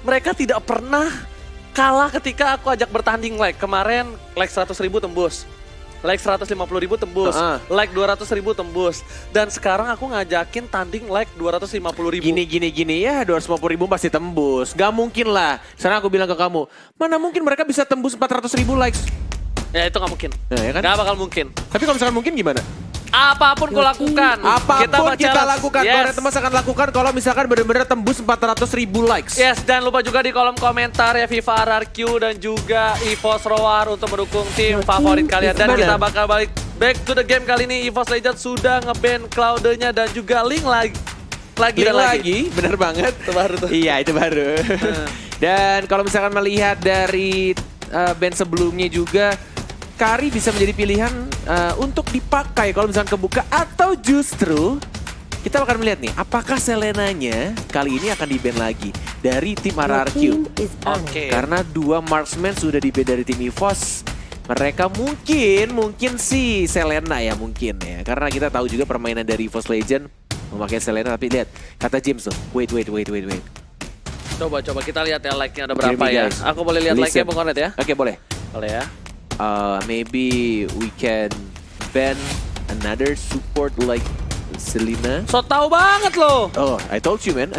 mereka tidak pernah kalah ketika aku ajak bertanding like. Kemarin like 100.000 tembus. Like 150.000 tembus, like 200.000 tembus. Dan sekarang aku ngajakin tanding like 250.000. Gini ya, 250.000 pasti tembus. Gak mungkin lah. Sekarang aku bilang ke kamu, mana mungkin mereka bisa tembus 400.000 likes. Ya itu gak mungkin. Nah, ya kan? Gak bakal mungkin. Tapi kalau misalkan mungkin gimana? Apapun kau lakukan. Apapun kita lakukan, yes. Korea Temas akan lakukan kalau misalkan benar-benar tembus 400.000 likes. Yes, dan lupa juga di kolom komentar ya FIFA RRQ dan juga EVOS Roar untuk mendukung tim favorit kalian. Dan Bener. kita bakal balik back to the game kali ini. EVOS Legends sudah nge-ban Cloud-nya dan juga Link lagi. Bener banget. Itu baru tuh. Iya, itu baru. Dan kalau misalkan melihat dari band sebelumnya juga, Kari bisa menjadi pilihan untuk dipakai kalau misalkan kebuka, atau justru kita akan melihat nih apakah Selenanya kali ini akan di-ban lagi dari tim RRQ. Oke. Karena 2 marksman sudah di-ban dari tim EVOS. Mereka mungkin sih Selena ya mungkin ya. Karena kita tahu juga permainan dari EVOS Legend memakai Selena, tapi lihat kata James tuh. Wait. Coba kita lihat ya like-nya ada Hear berapa me, ya. guys. Aku boleh lihat like-nya Listen. Bang Kornet ya? Oke, boleh. Boleh ya. Maybe we can ban another support like Selena. So tau banget loh. Oh, I told you man,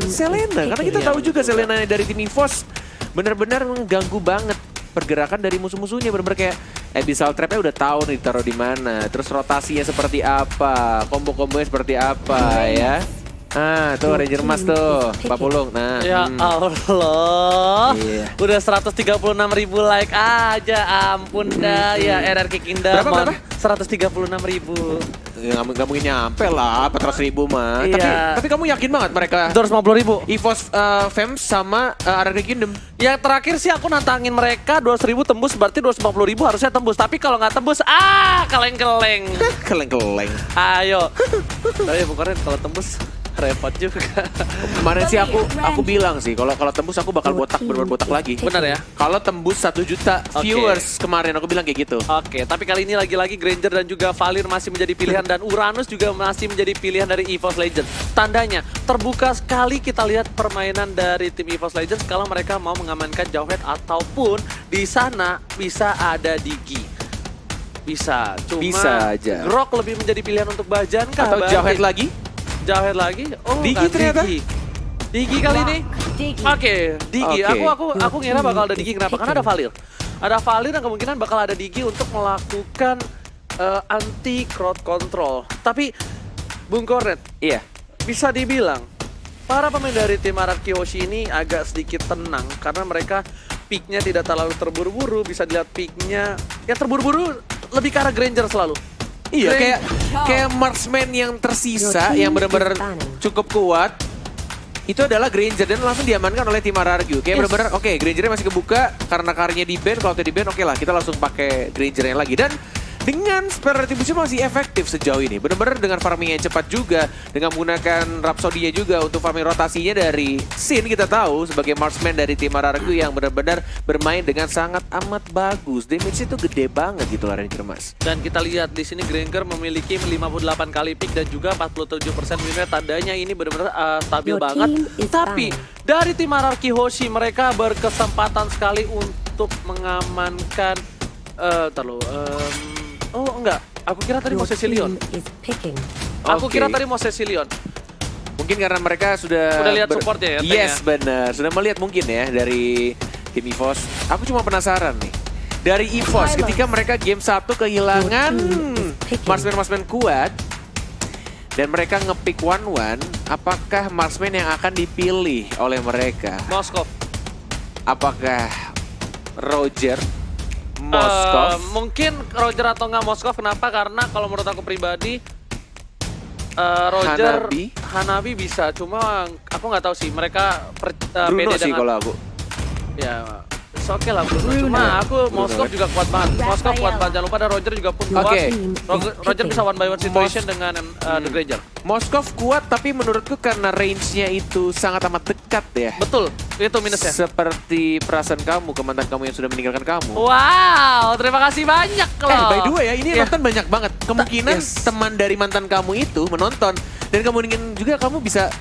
Selena. Karena kita tahu juga Selena dari tim EVOS benar-benar mengganggu banget pergerakan dari musuh-musuhnya. Benar-benar kayak Abyssal Trap-nya udah tahu nih ditaruh di mana. Terus rotasinya seperti apa, combo-combonya seperti apa ya. Tuh Ranger Mas tuh, Pak Pulung. Nah, Ya Allah, Iya. udah 136.000 like aja, ampun dah ya RRQ Kingdom. Berapa? 136.000. Ya, nggak mungkin nyampe lah 400.000 mah. Iya. Tapi kamu yakin banget mereka 250.000. EVOS Fems sama RRQ Kingdom? Yang terakhir sih aku nantangin mereka 200.000 tembus, berarti 250.000 harusnya tembus. Tapi kalau nggak tembus, keleng-keleng. Keleng-keleng. Ayo. Tapi bukannya kalau tembus repot juga. Kemarin sih aku bilang sih kalau tembus aku bakal botak, bener-bener botak lagi. Bener ya? Kalau tembus 1 juta viewers kemarin aku bilang kayak gitu. Oke, tapi kali ini lagi-lagi Granger dan juga Valir masih menjadi pilihan dan Uranus juga masih menjadi pilihan dari EVOS Legends. Tandanya terbuka sekali kita lihat permainan dari tim EVOS Legends kalau mereka mau mengamankan Jawhead ataupun di sana bisa ada Digi. Bisa, cuma Bisa aja. Grok lebih menjadi pilihan untuk Bajan kah? Atau Berarti Jawhead lagi? Jawhead lagi? Oh, Digi nggak ternyata? Digi kali ini? Oke, Digi. Oke. Aku ngira bakal ada Digi. Kenapa? Karena ada Valir. Ada Valir dan kemungkinan bakal ada Digi untuk melakukan anti crowd control. Tapi Bung Kornet, Iya. bisa dibilang para pemain dari tim RRQ Hoshi ini agak sedikit tenang karena mereka picknya tidak terlalu terburu-buru. Bisa dilihat picknya yang terburu-buru lebih ke arah Granger selalu. Iya, kayak marksman yang tersisa yang benar-benar cukup kuat. Itu adalah Granger dan langsung diamankan oleh tim RRQ. Kayak benar-benar oke, Grangernya masih kebuka karena Karinya di-ban. Kalau di ban oke lah, kita langsung pakai Grangernya lagi. Dan dengan spare retribution masih efektif sejauh ini. Benar-benar dengan farming yang cepat juga. Dengan menggunakan Rhapsody-nya juga untuk farming rotasinya dari Sin. Kita tahu sebagai marksman dari tim RRQ yang benar-benar bermain dengan sangat amat bagus. Damage itu gede banget gitu lah Ranger Mas. Dan kita lihat di sini Granger memiliki 58 kali pick dan juga 47% win rate. Tandanya ini benar-benar stabil banget. Tapi dari tim RRQ Hoshi mereka berkesempatan sekali untuk mengamankan oh enggak, aku kira tadi mau Cecilion. Aku kira tadi mau Cecilion. Mungkin karena mereka sudah lihat supportnya ya, Yes, benar. Sudah melihat mungkin ya dari tim EVOS. Aku cuma penasaran nih. Dari EVOS ketika mereka game 1 kehilangan marksman kuat dan mereka ngepick 1-1, apakah marksman yang akan dipilih oleh mereka? Moskov. Apakah Roger, Moskov? Mungkin Roger atau enggak Moskov. Kenapa? Karena kalau menurut aku pribadi Roger, Hanabi bisa. Cuma aku nggak tahu sih mereka Bruno pede sih dengan, kalau aku. ya oke lah Bruno. Cuma aku Moskov juga kuat banget. Moskov kuat banget. Jangan lupa ada Roger juga pun kuat. Roger bisa one by one situation dengan The Granger. Moskov kuat tapi menurutku karena range-nya itu sangat amat dekat ya. Betul, itu minusnya. Seperti perasaan kamu ke mantan kamu yang sudah meninggalkan kamu. Wow, terima kasih banyak loh. By the way ya, ini nonton banyak banget. Kemungkinan Yes. teman dari mantan kamu itu menonton. Dan kemungkinan juga kamu bisa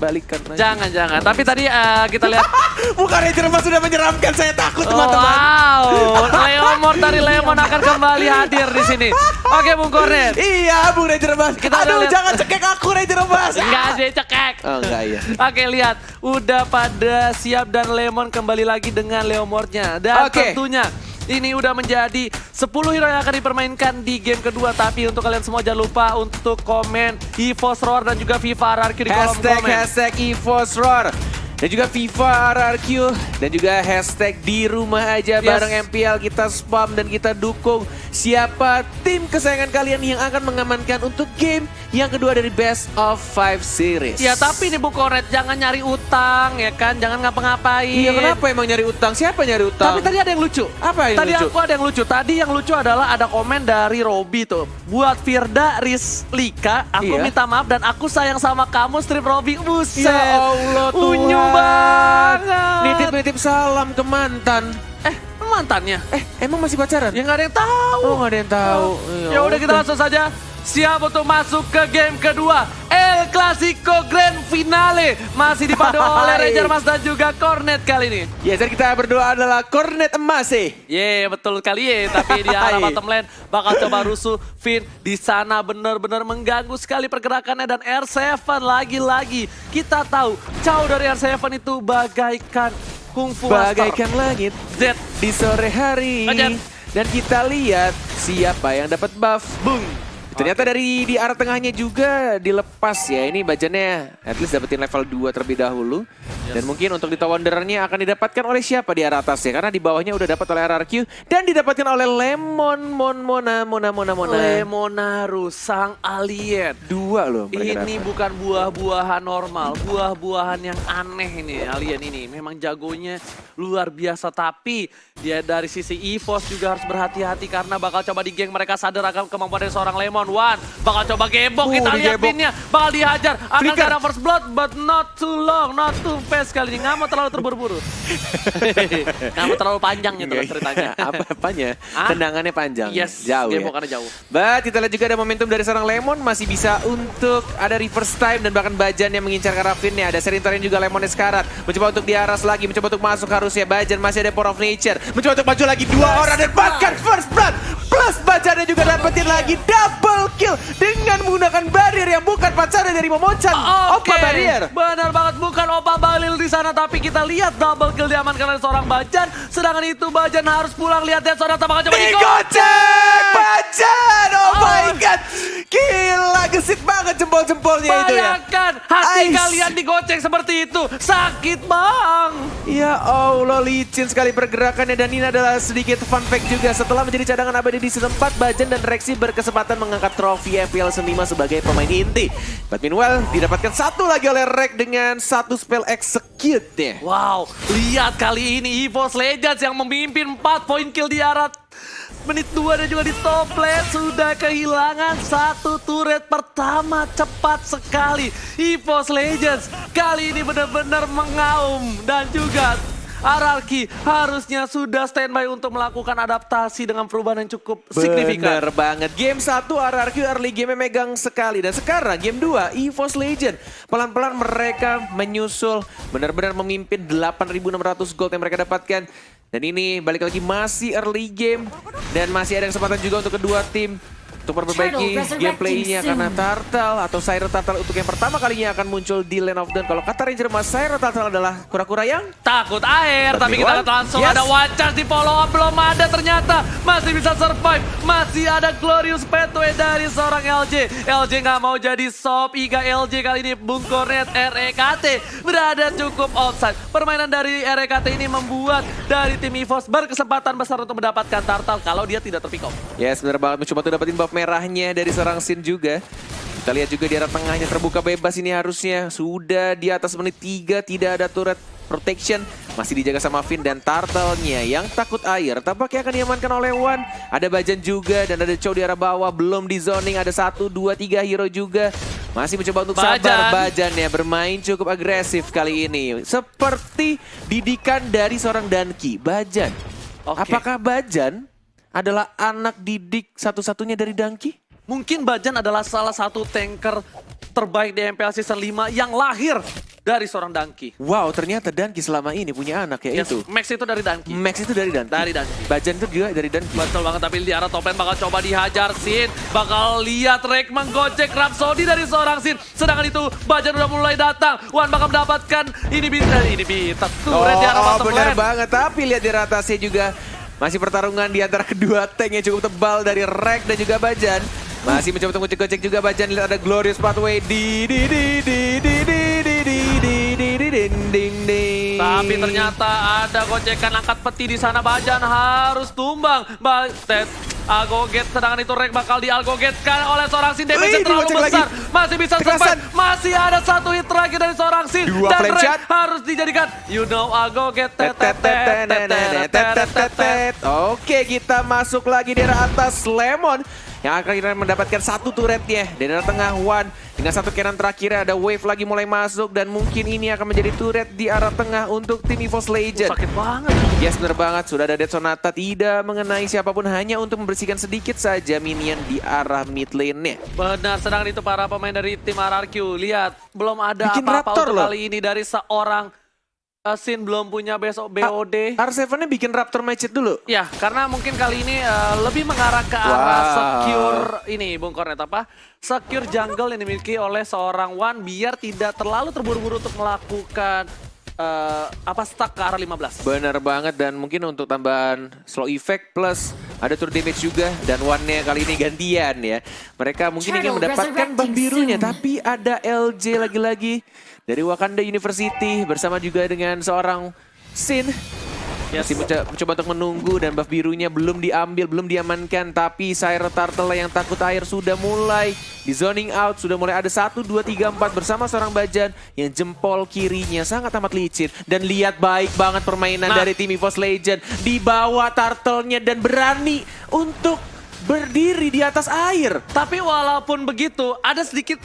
balikan lagi. Jangan. Tapi tadi kita lihat. Bukan Ranger Emas sudah menyeramkan, saya takut teman-teman. Wow, Leomord dari Lemon akan kembali hadir di sini. Oke, Bung Kornet. Iya, Bung Ranger Emas. Aduh, jangan cekek aku Ranger Emas. Enggak ada cekek. Oh, enggak ya. Oke, lihat. Udah pada siap dan Lemon kembali lagi dengan Leomordnya. Dan tentunya ini udah menjadi 10 hero yang akan dipermainkan di game kedua. Tapi untuk kalian semua jangan lupa untuk komen EVOS Roar dan juga FIFA RRQ di kolom komen. Hashtag EVOS Roar. Dan juga FIFA RRQ. Dan juga hashtag di rumah aja bareng MPL. Kita spam dan kita dukung siapa tim kesayangan kalian yang akan mengamankan untuk game yang kedua dari Best of 5 Series. Ya tapi nih Bung Kornet, jangan nyari utang ya kan, jangan ngapa-ngapain. Iya, kenapa emang nyari utang? Siapa nyari utang? Tapi tadi ada yang lucu. Apa yang tadi lucu? Aku ada yang lucu. Tadi yang lucu adalah ada komen dari Robby tuh. Buat Firda Rislika, aku minta maaf dan aku sayang sama kamu strip Robby. Buset. Ya Allah Tuhan. Unyu banget. Nitip-nitip salam ke mantan. Mantannya? Emang masih pacaran? Ya nggak ada yang tahu. Oh, nggak ada yang tahu. Ya udah kita langsung saja. Siap untuk masuk ke game kedua. El Clasico Grand Finale. Masih dipandu oleh Ranger Emas dan juga Kornet kali ini. Ya, dan kita berdoa adalah Kornet Emas sih. Betul kali ya. Tapi di arah bottom lane bakal coba rusuh Finn. Di sana benar-benar mengganggu sekali pergerakannya. Dan R7 lagi-lagi. Kita tahu Chow dari R7 itu bagaikan kungfu bagaikan langit Z di sore hari. Dan kita lihat siapa yang dapat buff. Boom. Ternyata dari di arah tengahnya juga dilepas ya. Ini Bajannya at least dapetin level 2 terlebih dahulu. Dan mungkin untuk di Tower Wanderer-nya akan didapatkan oleh siapa di arah atas ya. Karena di bawahnya udah dapat oleh RRQ. Dan didapatkan oleh Mona. Lemonaru, sang alien. 2 loh mereka ini dapat. bukan buah-buahan normal. Buah-buahan yang aneh ini alien ini. Memang jagonya luar biasa. Tapi dia dari sisi EVOS juga harus berhati-hati. Karena bakal coba di geng mereka sadar akan kemampuan dari seorang Lemon. Bakal coba gebok, kita lihat pinnya, bakal dihajar, akan ada first blood, but not too long, not too fast kali ini, nggak mau terlalu terburu-buru. Nggak mau terlalu panjang gitu ceritanya. Apanya? Tendangannya panjang, jauh gebok ya? karena jauh. But kita lihat juga ada momentum dari seorang Lemon, masih bisa untuk ada reverse time dan bahkan Bajan yang mengincar ke Rafinnya. Ada Serintarin juga Lemonnya sekarat, mencoba untuk diaras lagi, mencoba untuk masuk harusnya Bajan, masih ada Power of Nature, mencoba untuk maju lagi 2 orang dan bahkan first blood. Plus Bajannya juga dapetin lagi double kill dengan menggunakan barrier yang bukan pacarnya dari Momochan. Opa barrier. Benar banget, bukan Opa Balil di sana, tapi kita lihat double kill diamankan oleh seorang Bajan. Sedangkan itu Bajan harus pulang, lihat dia seorang bakal coba digocek Bajan. Oh my god. Gila, gesit banget jempol-jempolnya itu ya. Bayangkan hati kalian digocek seperti itu. Sakit bang. Ya Allah, licin sekali pergerakannya. Dan ini adalah sedikit fun fact juga. Setelah menjadi cadangan abadi di season 4, Bajan dan Rexy berkesempatan mengangkat trofi FPL Season 5 sebagai pemain inti. But meanwhile, didapatkan satu lagi oleh Rex dengan satu spell execute ya. Wow, lihat kali ini EVOS Legends yang memimpin 4 poin kill di arah menit 2 dan juga di top lane sudah kehilangan satu turret pertama cepat sekali. EVOS Legends kali ini benar-benar mengaum dan juga RRQ harusnya sudah standby untuk melakukan adaptasi dengan perubahan yang cukup signifikan. Bener banget. Game 1 RRQ early game megang sekali. Dan sekarang game 2 EVOS Legend. Pelan-pelan mereka menyusul. Benar-benar memimpin 8.600 gold yang mereka dapatkan. Dan ini balik lagi masih early game. Dan masih ada kesempatan juga untuk kedua tim untuk memperbaiki gameplaynya karena Turtle atau Siren Turtle untuk yang pertama kalinya akan muncul di Lane of Dawn. Kalau kata Ranger Emas, Siren Turtle adalah kura-kura yang takut air. Tapi kita lihat langsung ada one chance di follow up, belum ada ternyata. Masih bisa survive, masih ada Glorious Pathway dari seorang LJ. LJ nggak mau jadi sop, Iga LJ kali ini Bung Kornet REKT berada cukup outside. Permainan dari REKT ini membuat dari tim EVOS berkesempatan besar untuk mendapatkan Turtle kalau dia tidak terpick off. Yes, benar banget. Mencoba untuk dapetin buff merahnya dari seorang Sin juga. Kita lihat juga di arah tengahnya terbuka bebas ini harusnya. Sudah di atas menit 3, tidak ada turret protection. Masih dijaga sama Finn dan Turtle-nya yang takut air. Tampaknya akan diamankan oleh Wan. Ada Bajan juga dan ada Chow di arah bawah. Belum di zoning, ada 1, 2, 3 hero juga. Masih mencoba untuk sabar. Bajan ya bermain cukup agresif kali ini. Seperti didikan dari seorang Danki. Bajan. Apakah Bajan adalah anak didik satu-satunya dari Danki? mungkin Bajan adalah salah satu tanker terbaik di MPL Season 5 yang lahir dari seorang Danki. Wow, ternyata Danki selama ini punya anak ya itu. Max itu dari Danki. Max itu dari Danki. Dari Danki. Bajan itu juga dari Danki. Betul banget, tapi di arah top lane bakal coba dihajar Sin. Bakal lihat Rek menggocek Rhapsody dari seorang Sin. Sedangkan itu Bajan udah mulai datang. Wan bakal mendapatkan ini bita turret di arah bottom benar lane. banget. Tapi lihat di atasnya juga masih pertarungan di antara kedua tank yang cukup tebal dari Rek dan juga Bajan. Masih mencoba untuk ngecek juga Bajan. Lihat ada Glorious Pathway Tapi ternyata ada gocekan angkat peti di sana. Bajan harus tumbang. Algoget, sedangkan itu Rek bakal dialgogetkan oleh seorang Sin. Damage terlalu besar. Masih bisa survive. Masih ada satu hit terakhir dari seorang Sin. Dan Rek harus dijadikan Algoget. Oke, kita masuk lagi di arah atas Lemon yang akhirnya mendapatkan satu turretnya. Di daerah tengah Wan dengan satu cannon terakhir ada Wave lagi mulai masuk dan mungkin ini akan menjadi turret di arah tengah untuk tim EVOS Legends. Sakit banget. Yes, bener banget. Sudah ada Dead Sonata tidak mengenai siapapun, hanya untuk membersihkan sedikit saja minion di arah mid lane-nya. Benar, sedangkan itu para pemain dari tim RRQ. Lihat, belum ada Bikin apa-apa Raptor untuk loh. kali ini dari seorang Sin. Belum punya besok BOD. R7-nya bikin Raptor match it dulu. Ya, karena mungkin kali ini lebih mengarah ke arah secure ini, Bung Kornet, apa? Secure jungle yang dimiliki oleh seorang Wan biar tidak terlalu terburu-buru untuk melakukan stuck ke arah 15. Bener banget, dan mungkin untuk tambahan slow effect plus ada turret damage juga, dan One-nya kali ini gantian ya. Mereka mungkin ingin mendapatkan buff birunya, tapi ada LJ lagi-lagi dari Wakanda University bersama juga dengan seorang Sin. Masih mencoba untuk menunggu dan buff birunya belum diambil, belum diamankan. Tapi Syro Turtle yang takut air sudah mulai di zoning out. Sudah mulai ada 1, 2, 3, 4 bersama seorang Bajan yang jempol kirinya sangat amat licin. Dan lihat baik banget permainan dari tim EVOS Legends. Dibawa Turtle-nya dan berani untuk berdiri di atas air. Tapi walaupun begitu, ada sedikit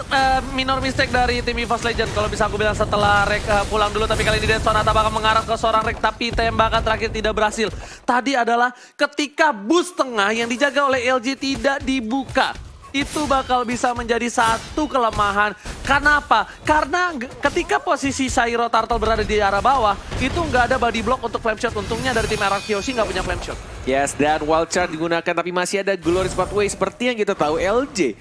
minor mistake dari tim EVOS Legends. Kalau bisa aku bilang setelah Rek pulang dulu, tapi kali ini Dead Sonata bakal mengarah ke seorang Rek, tapi tembakan terakhir tidak berhasil. Tadi adalah ketika boost tengah yang dijaga oleh LG tidak dibuka. Itu bakal bisa menjadi satu kelemahan. Kenapa? Karena ketika posisi Syro Turtle berada di arah bawah, itu nggak ada body block untuk flame shot. Untungnya dari tim RRQ nggak punya flame shot. Yes, dan wild charge digunakan, tapi masih ada Glorious Pathway seperti yang kita tahu LJ.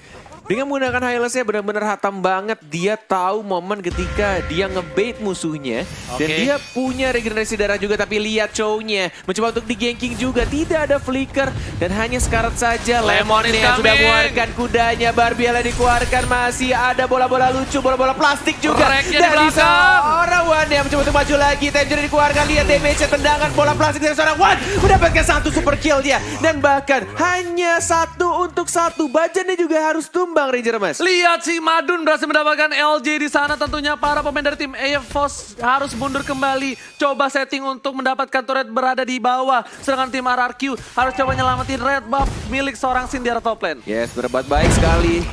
Dengan menggunakan Hylos-nya benar-benar hatam banget. Dia tahu momen ketika dia ngebait musuhnya. Dan dia punya regenerasi darah juga. Tapi lihat Chow-nya mencoba untuk di-ganking juga. Tidak ada flicker. Dan hanya sekarat saja Lemon-nya sudah mengeluarkan kudanya. Barbiela dikeluarkan. Masih ada bola-bola lucu, bola-bola plastik juga. Dari seorang Wan yang mencoba untuk maju lagi. Tangerine dikeluarkan. Lihat damage-nya, tendangan bola plastik dari seorang Wan. Mendapatkan satu super kill dia. Dan bahkan hanya 1 untuk 1. Bajannya juga harus Bang Ranger Mas. Lihat si Madun berhasil mendapatkan LJ di sana. Tentunya para pemain dari tim EVOS harus mundur kembali. Coba setting untuk mendapatkan turret berada di bawah. Sedangkan tim RRQ harus coba nyelamatin red buff milik seorang Sin di arah top lane. Yes, berbuat baik sekali.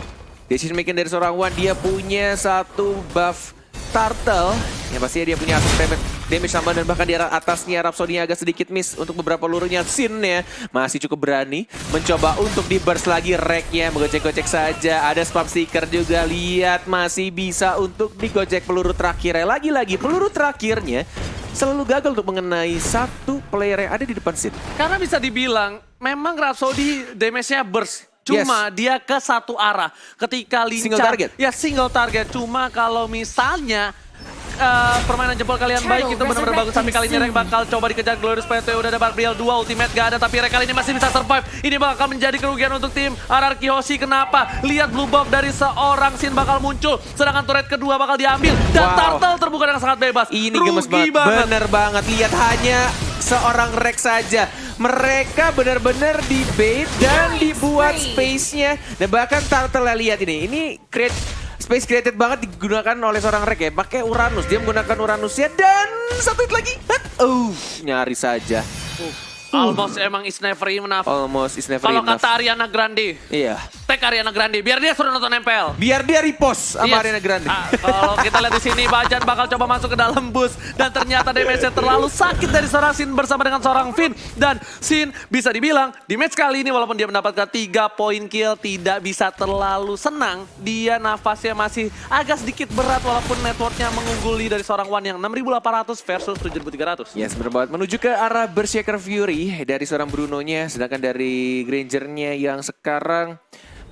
Decision making dari seorang Wan. Dia punya satu buff Turtle. Yang pastinya dia punya damage tambahan, dan bahkan di arah atasnya Rhapsody agak sedikit miss untuk beberapa lurunya. Sin-nya masih cukup berani mencoba untuk di-burst lagi Rek-nya, menggocek-gocek saja. Ada spam sticker juga, lihat masih bisa untuk digocek peluru terakhirnya. Lagi-lagi peluru terakhirnya selalu gagal untuk mengenai satu player yang ada di depan Sin. Karena bisa dibilang memang Rhapsody damage-nya burst. Cuma dia ke satu arah. Ketika lincah. Single target? Ya single target. Cuma kalau misalnya permainan jempol kalian baik, itu benar-benar bagus. Tapi kali ini Rek bakal coba dikejar Glorious PT. Udah ada Barbiel 2, ultimate gak ada. Tapi Rek kali ini masih bisa survive. Ini bakal menjadi kerugian untuk tim RRQ Hoshi. Kenapa? Lihat blue buff dari seorang Sin bakal muncul. Sedangkan turret kedua bakal diambil. Dan Turtle terbuka dengan sangat bebas. Ini gemes banget. Bener banget. Lihat hanya seorang Rek saja. Mereka benar-benar di-bait dan dibuat space-nya. Dan bahkan Turtle lihat ini. Ini space created banget digunakan oleh seorang Rek ya. Pakai Uranus. Dia menggunakan Uranusnya dan satu hit lagi. Nyari saja. Almost emang is never enough. Almost is never Kalau enough. kata Ariana Grande. Iya. Take ke Ariana Grande, biar dia suruh nonton MPL. Biar dia repost sama Yes. Ariana Grande. Kalau kita lihat di sini, Bajan bakal coba masuk ke dalam bus dan ternyata damage-nya terlalu sakit dari seorang Sin bersama dengan seorang Finn, dan Sin bisa dibilang di match kali ini walaupun dia mendapatkan 3 poin kill tidak bisa terlalu senang. Dia nafasnya masih agak sedikit berat walaupun networknya mengungguli dari seorang Wan yang 6.800 versus 7.300. Yes, bener banget. Menuju ke arah Berserker Fury dari seorang Bruno-nya, sedangkan dari Granger-nya yang sekarang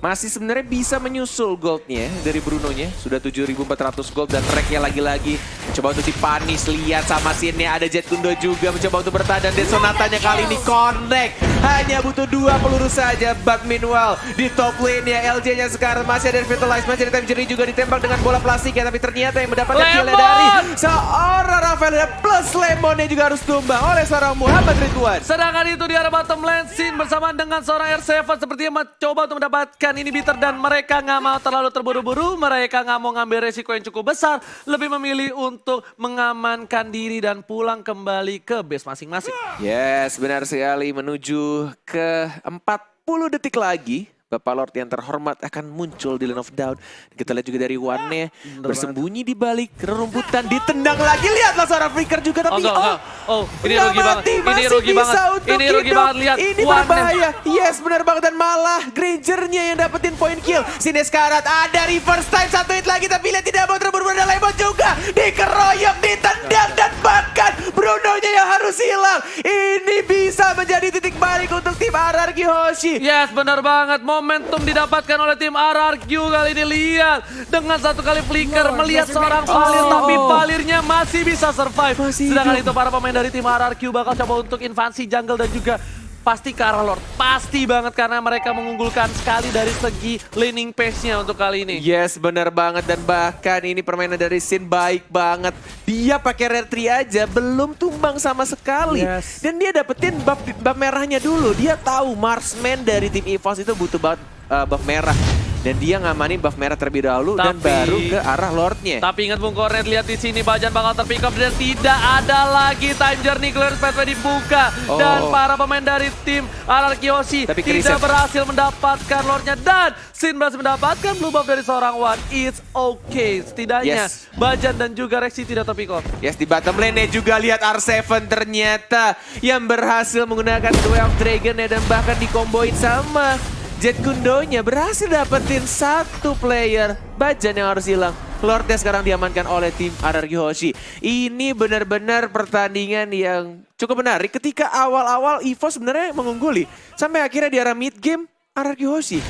masih sebenarnya bisa menyusul goldnya dari Bruno-nya. Sudah 7.400 gold dan tracknya lagi-lagi mencoba untuk dipanis. Lihat sama Sin-nya, ada Jet Kundo juga mencoba untuk bertahan dan Sonatanya kali ini connect. Hanya butuh 2 peluru saja. But meanwhile di top lane-nya LJ-nya sekarang masih ada Vitalize, masih ada Time Journey juga ditembak dengan bola plastik ya. Tapi ternyata yang mendapatkan kill dari seorang Rafael plus Lemonnya juga harus tumbang oleh seorang Muhammad Ridwan. Sedangkan itu di arah bottom lane, Sin bersamaan dengan seorang R7 sepertinya mencoba untuk mendapatkan inhibitor dan mereka nggak mau terlalu terburu-buru, mereka nggak mau ngambil resiko yang cukup besar, lebih memilih untuk mengamankan diri dan pulang kembali ke base masing-masing. Yes, benar sekali. Menuju ke 40 detik lagi, Bapak Lord yang terhormat akan muncul di Lane of Doubt. Kita lihat juga dari Wan-nya bersembunyi di balik rerumputan, ditendang lagi. Lihatlah seorang flicker juga tapi Ini rugi banget. Ini rugi banget. Ini rugi banget, lihat. Ini berbahaya. Yes, benar banget dan malah Granger-nya yang dapetin poin kill. Sines Karat ada reverse time 1 hit lagi tapi lihat tidak mau terburu-buru, ada Lemon juga dikeroyok, ditendang dan bahkan Bruno-nya yang harus hilang. Ini bisa menjadi titik balik untuk tim RRQ Hoshi. Yes, benar banget. Momentum didapatkan oleh tim RRQ kali ini. Lihat, dengan 1 kali flicker melihat seorang Valir, tapi Valirnya masih bisa survive. Sedangkan itu para pemain dari tim RRQ bakal coba untuk invasi jungle dan juga pasti ke arah Lord. Pasti banget karena mereka mengunggulkan sekali dari segi laning pace-nya untuk kali ini. Yes, benar banget dan bahkan ini permainan dari Sin baik banget. Dia pakai rare tree aja belum tumbang sama sekali. Yes. Dan dia dapetin buff merahnya dulu. Dia tahu marksman dari tim EVOS itu butuh banget buff merah. Dan dia ngamanin buff merah terlebih dahulu dan baru ke arah Lordnya. Tapi ingat Bung Kornet, lihat di sini Bajan bakal terpick up dan tidak ada lagi time journey, clearance pathway dibuka. Dan para pemain dari tim RRQ Hoshi tidak berhasil mendapatkan Lordnya dan Sin berhasil mendapatkan blue buff dari seorang Wan. It's okay. Setidaknya Bajan dan juga Rexy tidak terpick up. Yes, di bottom lane juga lihat R7 ternyata yang berhasil menggunakan Way of Dragon-nya dan bahkan dikomboin sama Jet Kundonya, berhasil dapetin 1 player. Bajan yang harus hilang. Lordnya sekarang diamankan oleh tim RRQ Hoshi. Ini benar-benar pertandingan yang cukup menarik ketika awal-awal EVOS sebenarnya mengungguli. Sampai akhirnya di arah mid game RRQ Hoshi.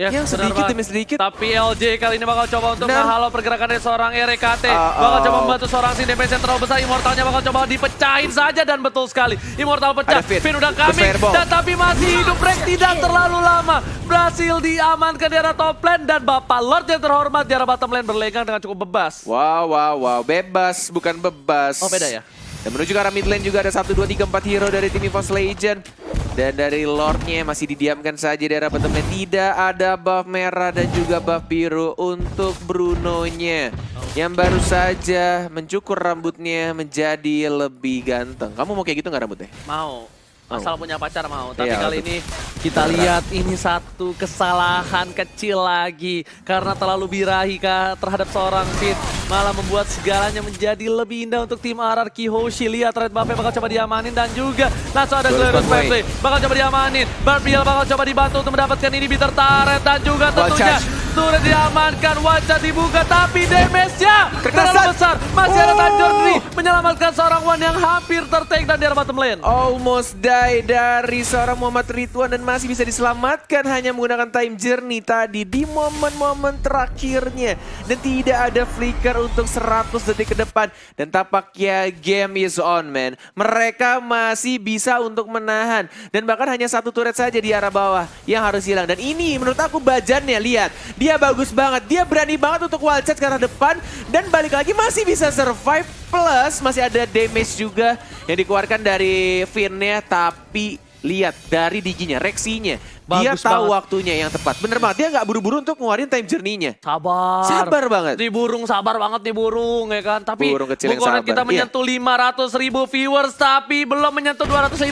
Yes, yang sedikit demi sedikit. Tapi LJ kali ini bakal coba untuk menghalau pergerakan dari seorang RKT. Bakal coba membantu seorang Sin, damage yang terlalu besar. Immortalnya bakal coba dipecahin saja dan betul sekali. Immortal pecah, Finn udah coming. Dan tapi masih hidup, break tidak terlalu lama. Berhasil diamankan di arah top lane dan Bapak Lord yang terhormat di arah bottom lane berlegang dengan cukup bebas. Wow. Bebas, bukan bebas. Oh, beda ya? Dan menuju ke arah mid lane juga ada 1, 2, 3, 4 hero dari tim EVOS Legend. Dan dari Lordnya masih didiamkan saja di arah bottom lane. Tidak ada buff merah dan juga buff biru untuk Bruno-nya. Yang baru saja mencukur rambutnya menjadi lebih ganteng. Kamu mau kayak gitu nggak rambutnya? Mau. Asal punya pacar mau. Tapi Iya, kali ini kita lihat ini satu kesalahan kecil lagi. Karena terlalu birahi terhadap seorang Finn. Malah membuat segalanya menjadi lebih indah untuk tim RRQ Hoshi. Lihat Red Buff bakal coba diamanin dan juga langsung ada Glorious Pathway. Bakal coba diamanin. Barbiel bakal coba dibantu untuk mendapatkan inhibitor turret. Dan juga tentunya turret diamankan. Wajah dibuka tapi damage-nya terlalu besar. Masih ada Time Journey menyelamatkan seorang Wan yang hampir tertake dan di arah bottom lane. Almost die dari seorang Muhammad Ridwan dan masih bisa diselamatkan hanya menggunakan Time Journey tadi di momen-momen terakhirnya. Dan tidak ada flicker untuk 100 detik ke depan. Dan tampaknya game is on, man. Mereka masih bisa untuk menahan. Dan bahkan hanya 1 turret saja di arah bawah yang harus hilang. Dan ini menurut aku Bajannya, lihat. Dia bagus banget. Dia berani banget untuk wall charge ke arah depan. Dan balik lagi masih bisa survive. Plus masih ada damage juga yang dikeluarkan dari Finn-nya. Tapi lihat dari diginya, reaksinya. Dia Bagus tahu banget. waktunya yang tepat. Bener banget, dia nggak buru-buru untuk ngeluarin time journey-nya. Sabar. Sabar banget. Nih burung, sabar banget nih burung ya kan. Tapi Burung kecil yang Bukonet sabar. kita menyentuh 500.000 viewers tapi belum menyentuh 250.000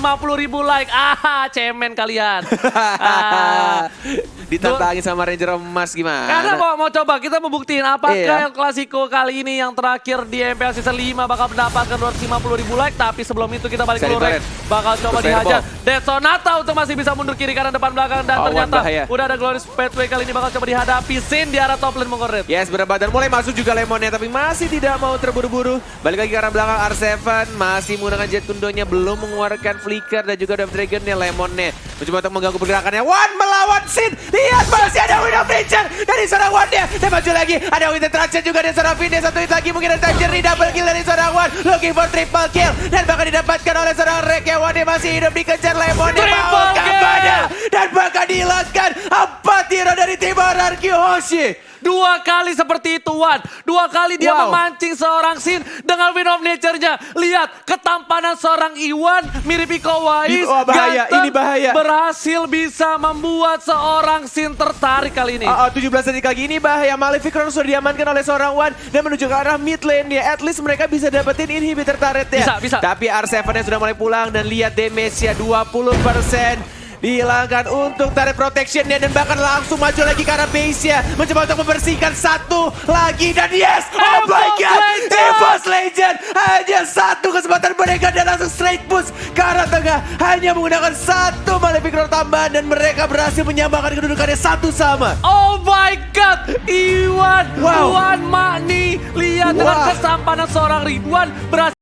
like. Cemen kalian. Ditantangin sama Ranger emas gimana? Karena mau coba kita mau buktiin apakah Iya. El Clasico kali ini yang terakhir di MPL Season 5 bakal mendapatkan 250.000 like. Tapi sebelum itu kita balik Bisa ke Lurek. ditarik. Bakal coba Terus dihajar. Dead Sonata untuk masih bisa mundur kiri kanan depan belakang. Dan Awan ternyata bahaya. udah ada Glorious Pathway kali ini bakal coba dihadapi. Sin di arah top lane Bukonet. Yes, berapa dan mulai masuk juga Lemonnya tapi masih tidak mau terburu-buru. Balik lagi ke arah belakang R7 masih menggunakan Jet Kundonya belum mengeluarkan Flicker dan juga Death Dragonnya Lemonnya mencoba untuk mengganggu pergerakannya. One melawan Sin. Lihat masih ada Wind of Nature dari seorang One-nya. Dan maju lagi ada Wind of Traction juga dari seorang Finn. Satu hit lagi mungkin ada time journey double kill dari seorang One. Looking for triple kill dan bakal didapatkan oleh seorang Rek yang One masih hidup dikejar Lemonnya. Triple Mau kill! kabarnya dan bakal dihilangkan 4 hero dari tim Hierarchy Hoshi. 2 kali seperti itu Wan. 2 kali dia Wow. memancing seorang Sin dengan Wind of Nature-nya. Lihat ketampanan seorang Iwan mirip Iko Uwais. Oh, bahaya. Ganteng, Ini bahaya. berhasil bisa membuat seorang Sin tertarik kali ini. 17 detik lagi ini bahaya. Malefic Crown sudah diamankan oleh seorang One dan menuju ke arah mid lane-nya. At least mereka bisa dapetin inhibitor turret-nya. Bisa. Tapi R7-nya sudah mulai pulang dan lihat damage-nya 20%. Dihilangkan untuk turret protection-nya dan bahkan langsung maju lagi ke arah base-nya. Mencoba untuk membersihkan satu lagi dan yes! Oh my god! EVOS Legend! Hanya satu kesempatan mereka dan langsung straight push ke arah tengah. Hanya menggunakan satu Malefic Crown tambahan dan mereka berhasil menyamakan kedudukannya satu sama. Oh my god, Iwan, Wow. Wan Makni, lihat dengan Wah. kesampanan seorang Ridwan berhasil